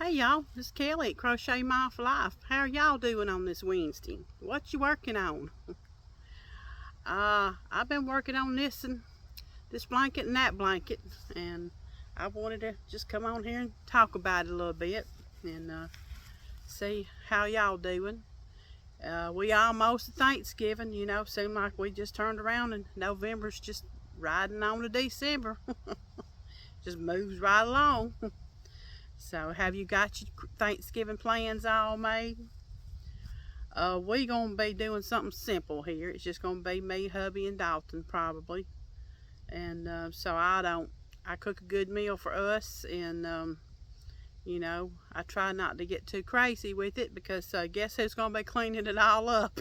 Hey y'all, this is Kelly at Crochet My Life. How are y'all doing on this Wednesday? What you working on? I've been working on this blanket and that blanket, and I wanted to just come on here and talk about it a little bit and see how y'all doing. We almost at Thanksgiving, seem like we just turned around and November's just riding on to December. Just moves right along. So have you got your Thanksgiving plans all made? We gonna be doing something simple here. It's just gonna be me, hubby, and Dalton probably. And so I cook a good meal for us, and I try not to get too crazy with it because guess who's gonna be cleaning it all up?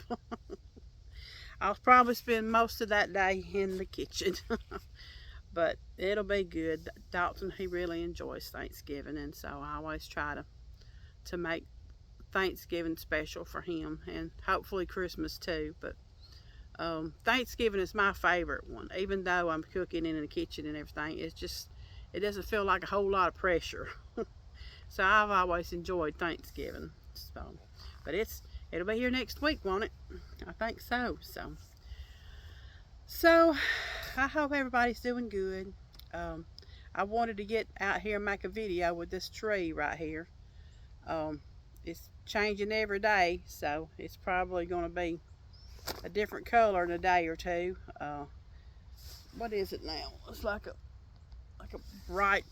I'll probably spend most of that day in the kitchen. But it'll be good. Dalton, he really enjoys Thanksgiving, and so I always try to make Thanksgiving special for him, and hopefully Christmas too. But Thanksgiving is my favorite one, even though I'm cooking in the kitchen and everything. It doesn't feel like a whole lot of pressure. So I've always enjoyed Thanksgiving. But it'll be here next week, won't it? I think so. So I hope everybody's doing good. I wanted to get out here and make a video with this tree right here. It's changing every day, so it's probably going to be a different color in a day or two. What is it now? It's like a bright,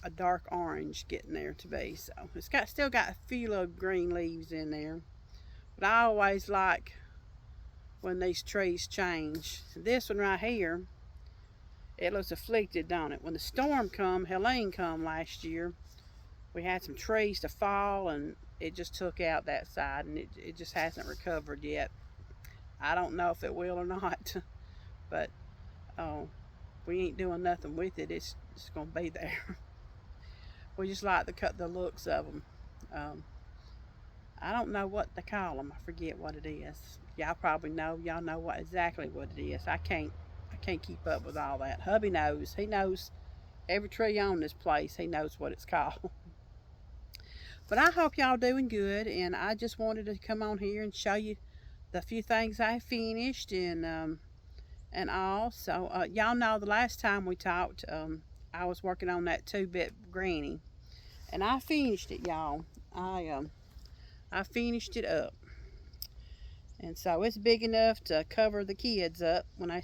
a dark orange getting there to be. So it's still got a few little green leaves in there, but I always like when these trees change. This one right here, it looks afflicted, don't it? When the storm come, Helene come last year, we had some trees to fall, and it just took out that side, and it just hasn't recovered yet. I don't know if it will or not, but we ain't doing nothing with it. It's gonna be there. We just like to cut the looks of them. I don't know what they call them. I forget what it is. Y'all probably know. Y'all know exactly what it is. I can't keep up with all that. Hubby knows. He knows every tree on this place. He knows what it's called. But I hope y'all doing good, and I just wanted to come on here and show you the few things I finished and all. So y'all know the last time we talked, I was working on that 2-bit granny, and I finished it, y'all. I finished it up, and so it's big enough to cover the kids up when I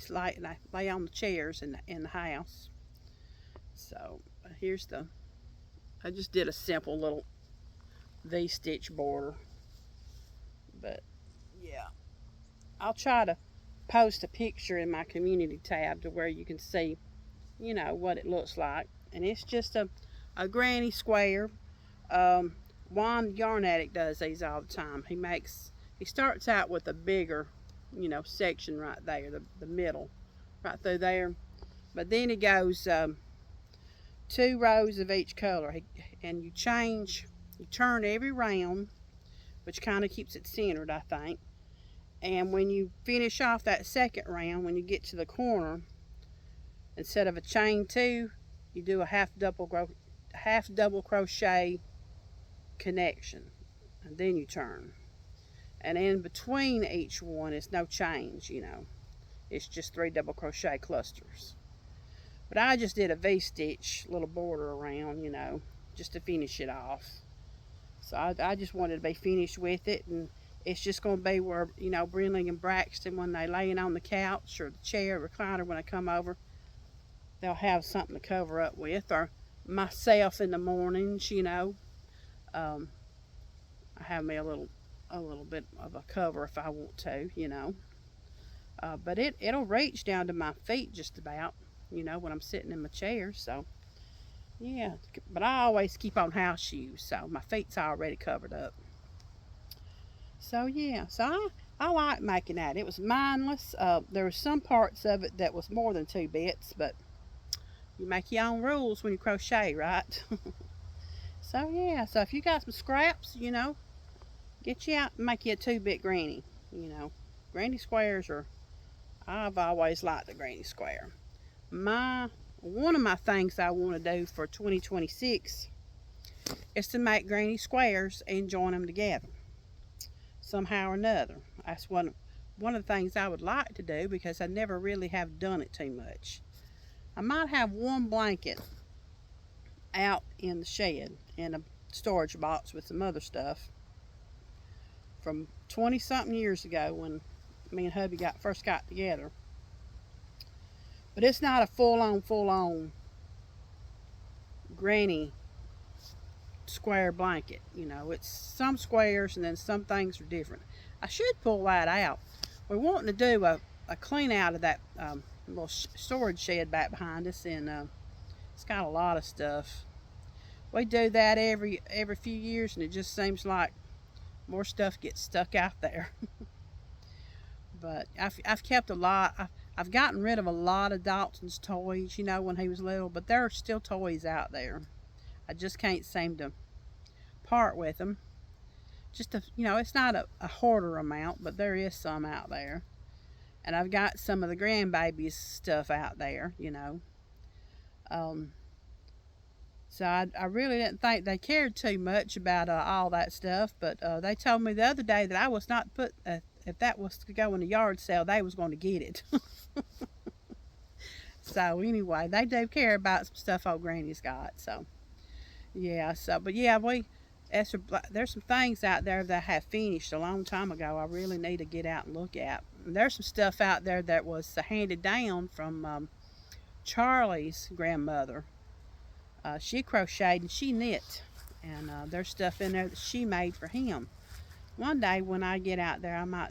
lay on the chairs in the house. So I just did a simple little V-stitch border, but yeah, I'll try to post a picture in my community tab to where you can see what it looks like. And it's just a granny square. Juan Yarn Addict does these all the time. He starts out with a bigger section right there, the middle right through there, but then he goes 2 rows of each color, and you turn every round, which kind of keeps it centered, I think. And when you finish off that second round, when you get to the corner, instead of a chain 2, you do a half double crochet connection, and then you turn. And in between each one is no change, it's just 3 double crochet clusters. But I just did a V-stitch little border around, just to finish it off. So I just wanted to be finished with it, and it's just going to be where, Brinley and Braxton, when they laying on the couch or the chair recliner when I come over, they'll have something to cover up with, or myself in the mornings, I have me a little bit of a cover if I want to, but it'll reach down to my feet just about, when I'm sitting in my chair. So yeah, but I always keep on house shoes, so my feet's already covered up. So yeah, so I like making that. It was mindless. There were some parts of it that was more than 2 bits, but you make your own rules when you crochet, right? So yeah, so if you got some scraps, get you out and make you a 2-bit granny. Granny squares I've always liked the granny square. One of my things I want to do for 2026 is to make granny squares and join them together somehow or another. That's one of the things I would like to do, because I never really have done it too much. I might have one blanket out in the shed in a storage box with some other stuff from 20 something years ago when me and hubby first got together. But it's not a full on granny square blanket. You know, it's some squares and then some things are different. I should pull that out. We're wanting to do a clean out of that little storage shed back behind us, and it's got a lot of stuff. We do that every few years, and it just seems like more stuff gets stuck out there. But I've kept a lot. I've gotten rid of a lot of Dalton's toys, you know, when he was little, but there are still toys out there. I just can't seem to part with them. Just you know, it's not a hoarder amount, but there is some out there. And I've got some of the grandbabies stuff out there, you know. So I really didn't think they cared too much about all that stuff, but they told me the other day that I was not put, if that was to go in a yard sale, they was going to get it. So anyway, they do care about some stuff old Granny's got. So yeah, but yeah, there's some things out there that I have finished a long time ago I really need to get out and look at. And there's some stuff out there that was handed down from Charlie's grandmother. She crocheted and she knit, and there's stuff in there that she made for him. One day when I get out there, I might,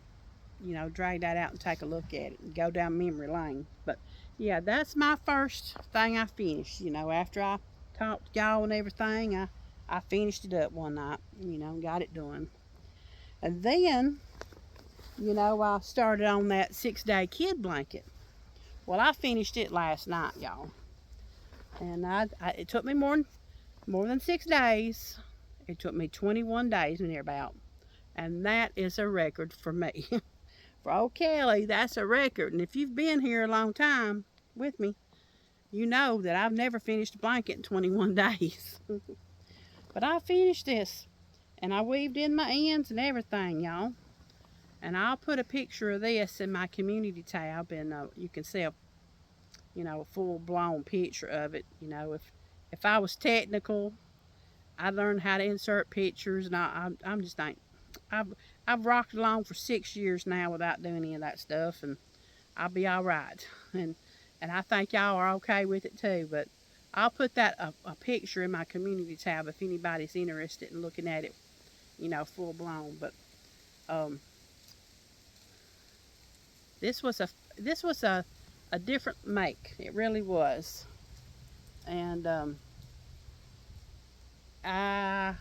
you know, drag that out and take a look at it and go down memory lane. But yeah, that's my first thing I finished. You know, after I talked to y'all and everything, I finished it up one night, you know, got it done. And then, you know, I started on that 6-day kid blanket. Well, I finished it last night, y'all. And it took me more than 6 days. It took me 21 days and about. And that is a record for me. For old Kelly, that's a record. And if you've been here a long time with me, you know that I've never finished a blanket in 21 days. But I finished this. And I weaved in my ends and everything, y'all. And I'll put a picture of this in my community tab, and you can see a full-blown picture of it. You know, if I was technical, I learned how to insert pictures, and I'm just ain't. I've rocked along for 6 years now without doing any of that stuff, and I'll be all right. And I think y'all are okay with it too. But I'll put that a picture in my community tab if anybody's interested in looking at it, you know, full blown. But this was a different make. It really was. And I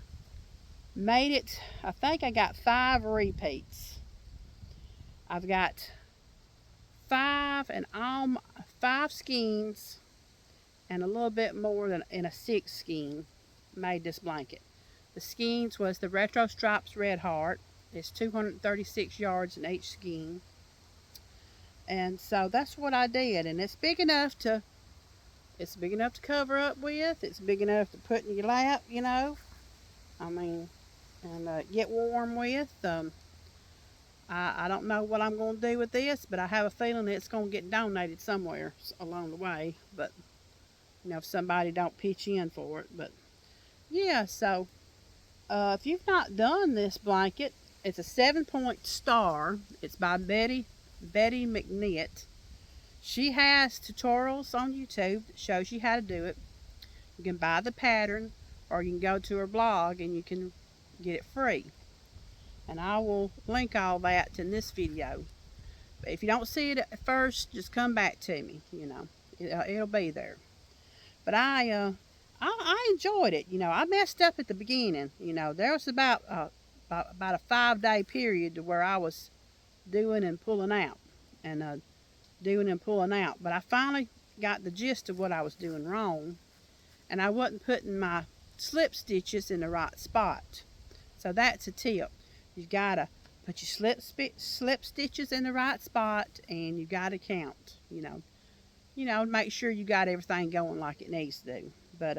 made it, I think I got 5 repeats. I've got 5 skeins and a little bit more than in a 6 skein made this blanket. The skeins was the Retro Stripes Red Heart. It's 236 yards in each skein. And so that's what I did, and it's big enough to cover up with. It's big enough to put in your lap, you know. I mean, and get warm with. I don't know what I'm going to do with this, but I have a feeling it's going to get donated somewhere along the way. But you know, if somebody don't pitch in for it. But yeah, so if you've not done this blanket, it's a 7-point star. It's by Betty McNitt. She has tutorials on YouTube that shows you how to do it. You can buy the pattern, or you can go to her blog and you can get it free. And I will link all that in this video. But if you don't see it at first, just come back to me. You know, it'll be there. But I enjoyed it. You know, I messed up at the beginning. You know, there was about a 5-day period to where I was doing and pulling out, and doing and pulling out. But I finally got the gist of what I was doing wrong, and I wasn't putting my slip stitches in the right spot. So that's a tip. You've got to put your slip stitches in the right spot, and you got to count. You know, make sure you got everything going like it needs to do. But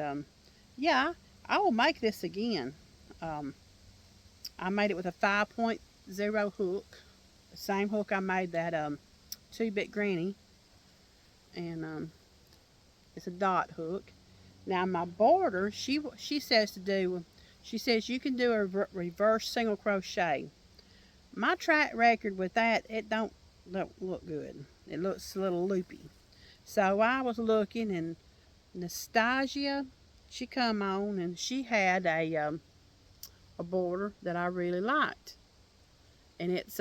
yeah, I will make this again. I made it with a 5.0 hook, the same hook I made that 2-bit granny, and it's a dot hook. Now my border, she says to do, she says you can do a reverse single crochet. My track record with that, it don't look good. It looks a little loopy. So I was looking, and Nastasia, she come on, and she had a border that I really liked, and it's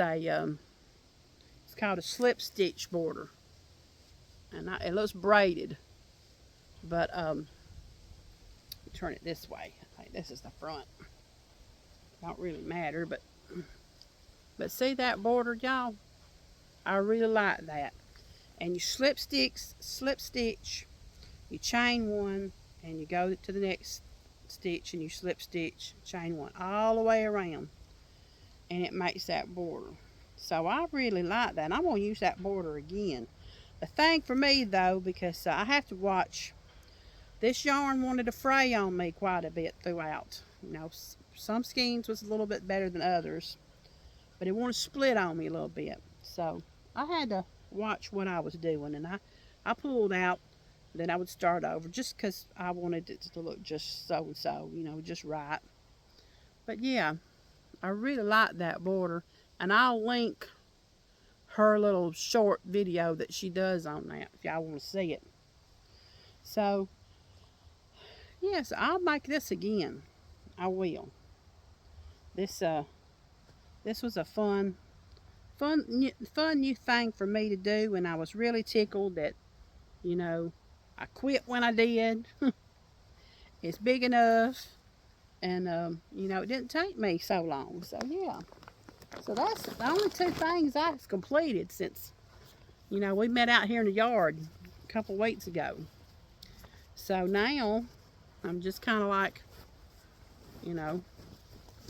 called a slip stitch border, and it looks braided, but turn it this way. Like, this is the front. Don't really matter, but see that border, y'all? I really like that. And you slip stitch, you chain one, and you go to the next stitch, and you slip stitch, chain one, all the way around, and it makes that border. So I really like that, and I'm going to use that border again. The thing for me, though, because I have to watch, this yarn wanted to fray on me quite a bit throughout. You know, some skeins was a little bit better than others, but it wanted to split on me a little bit. So I had to watch what I was doing, and I pulled out, then I would start over, just because I wanted it to look just so, you know, just right. But yeah, I really like that border, and I'll link her little short video that she does on that if y'all want to see it. So yes, I'll make this again. I will. This was a fun new thing for me to do, and I was really tickled that, you know, I quit when I did. It's big enough, and you know, it didn't take me so long. So yeah, so that's the only 2 things I've completed since, you know, we met out here in the yard a couple weeks ago. So now I'm just kind of like, you know,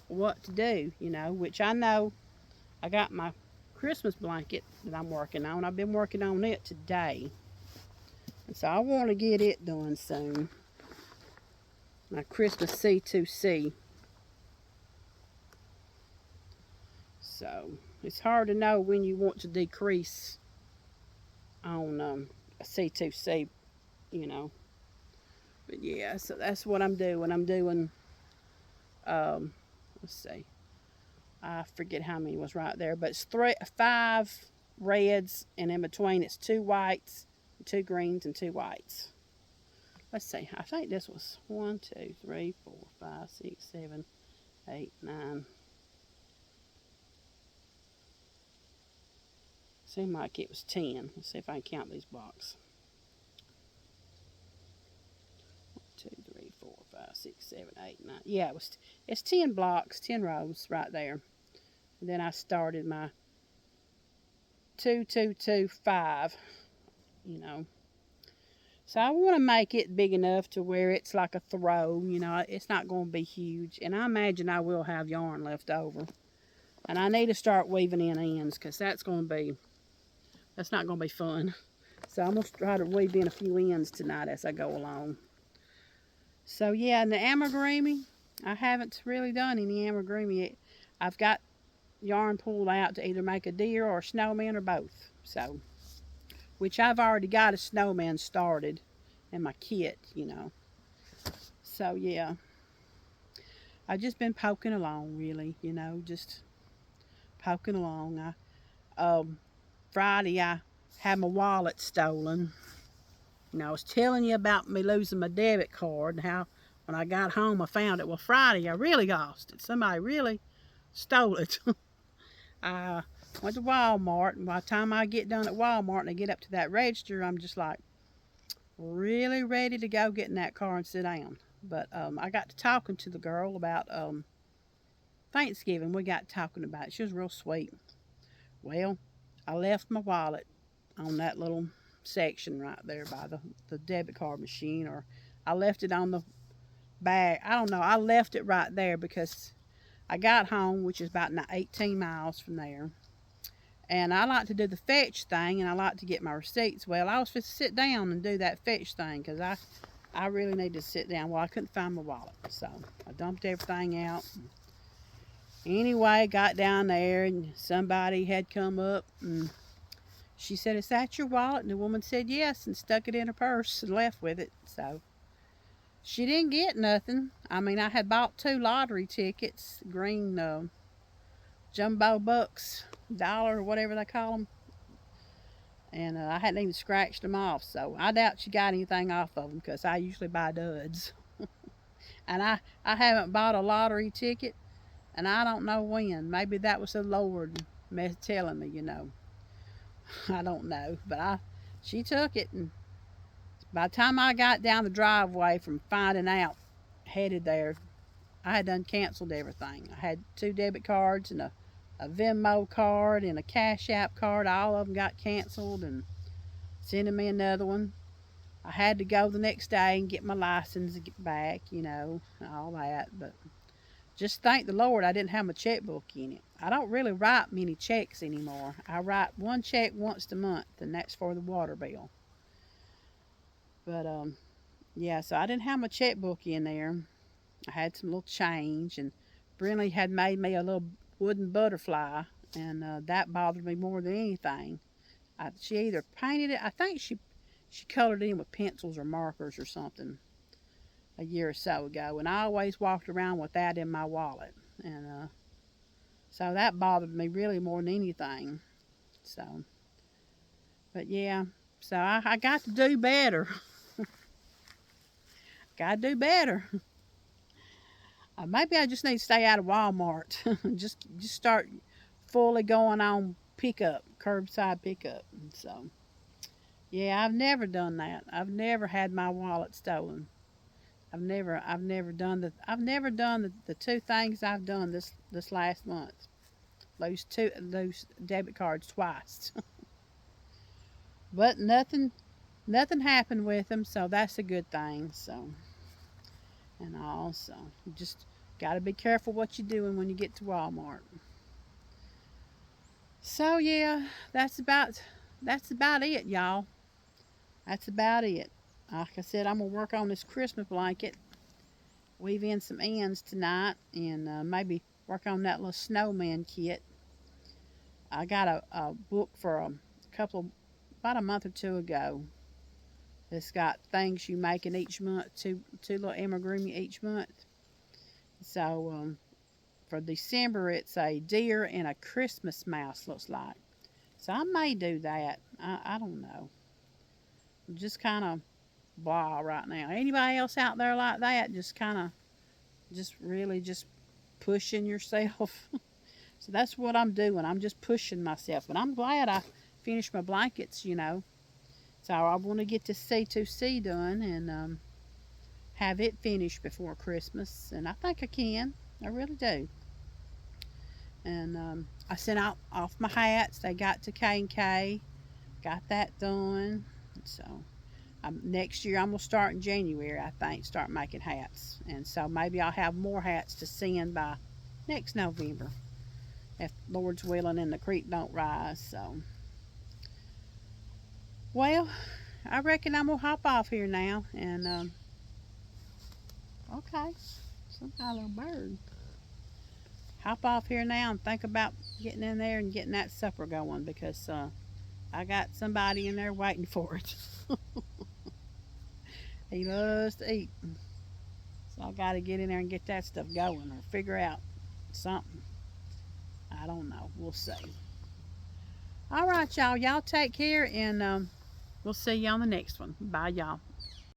what to do, you know, which I know I got my Christmas blanket that I'm working on. I've been working on it today, and so I want to get it done soon. My Christmas C2C. So it's hard to know when you want to decrease on a C2C, you know. But yeah, so that's what I'm doing. I'm doing, let's see, I forget how many was right there, but it's 5 reds, and in between it's 2 whites, 2 greens, and 2 whites. Let's see, I think this was 1, 2, 3, 4, 5, 6, 7, 8, 9. Seemed like it was 10. Let's see if I can count these blocks. 1, 2, 3, 4, 5, 6, 7, 8, 9. Yeah, it's 10 blocks, 10 rows right there. And then I started my 2, 2, 2, 5, you know. So I want to make it big enough to where it's like a throw, you know. It's not going to be huge, and I imagine I will have yarn left over. And I need to start weaving in ends, because that's not going to be fun. So I'm going to try to weave in a few ends tonight as I go along. So yeah, and the amigurumi, I haven't really done any amigurumi yet. I've got yarn pulled out to either make a deer or a snowman or both. So, which I've already got a snowman started in my kit, you know. So yeah, I've just been poking along, really, you know, just poking along. Friday I had my wallet stolen. You know, I was telling you about me losing my debit card, and how when I got home I found it. Well, Friday I really lost it. Somebody really stole it. I went to Walmart, and by the time I get done at Walmart and I get up to that register, I'm just like really ready to go get in that car and sit down. But I got to talking to the girl about Thanksgiving. We got talking about it. She was real sweet. Well, I left my wallet on that little section right there by the debit card machine, or I left it on the bag. I don't know. I left it right there because I got home, which is about 18 miles from there, and I like to do the fetch thing, and I like to get my receipts. Well, I was supposed to sit down and do that fetch thing because I I really need to sit down. Well, I couldn't find my wallet, so I dumped everything out. Anyway, got down there and somebody had come up and she said, "Is that your wallet?" And the woman said yes and stuck it in her purse and left with it. So she didn't get nothing. I mean, I had bought 2 lottery tickets, green jumbo bucks, dollar or whatever they call them. And I hadn't even scratched them off. So I doubt she got anything off of them because I usually buy duds. And I haven't bought a lottery ticket and I don't know when. Maybe that was the Lord telling me, I don't know. But she took it, and by the time I got down the driveway from finding out, headed there, I had done canceled everything. I had 2 debit cards and a Venmo card and a Cash App card. All of them got canceled and sending me another one. I had to go the next day and get my license and get back, all that. But just thank the Lord I didn't have my checkbook in it. I don't really write many checks anymore. I write 1 check once a month, and that's for the water bill. But yeah, so I didn't have my checkbook in there. I had some little change, and Brinley had made me a little wooden butterfly, and that bothered me more than anything. She either painted it, I think she colored it in with pencils or markers or something a year or so ago, and I always walked around with that in my wallet, and so that bothered me really more than anything. So, but yeah, so I got to do better. Got to do better. Maybe I just need to stay out of Walmart. just start fully going on pickup, curbside pickup. So, yeah, I've never done that. I've never had my wallet stolen. I've never done the 2 things I've done this last month. Those debit cards twice. But nothing happened with them, so that's a good thing. So, and also just got to be careful what you're doing when you get to Walmart. So yeah, that's about it, y'all. That's about it. Like I said, I'm gonna work on this Christmas blanket, weave in some ends tonight, and maybe work on that little snowman kit. I got a book for about a month or 2 ago. It's got things you make in each month, two little amigurumi each month. So for December, it's a deer and a Christmas mouse, looks like. So I may do that. I don't know. I'm just kind of blah right now. Anybody else out there like that? Just really pushing yourself. So that's what I'm doing. I'm just pushing myself. But I'm glad I finished my blankets, So I want to get this C2C done and have it finished before Christmas. And I think I can. I really do. And I sent out off my hats. They got to K&K. Got that done. So next year I'm going to start in January, I think, start making hats. And so maybe I'll have more hats to send by next November, if Lord's willing and the creek don't rise. So, well, I reckon I'm going to hop off here now. And, okay, some kind of little bird. Hop off here now and think about getting in there and getting that supper going, because I got somebody in there waiting for it. He loves to eat. So I got to get in there and get that stuff going, or figure out something. I don't know. We'll see. All right, y'all. Y'all take care, and we'll see you on the next one. Bye, y'all.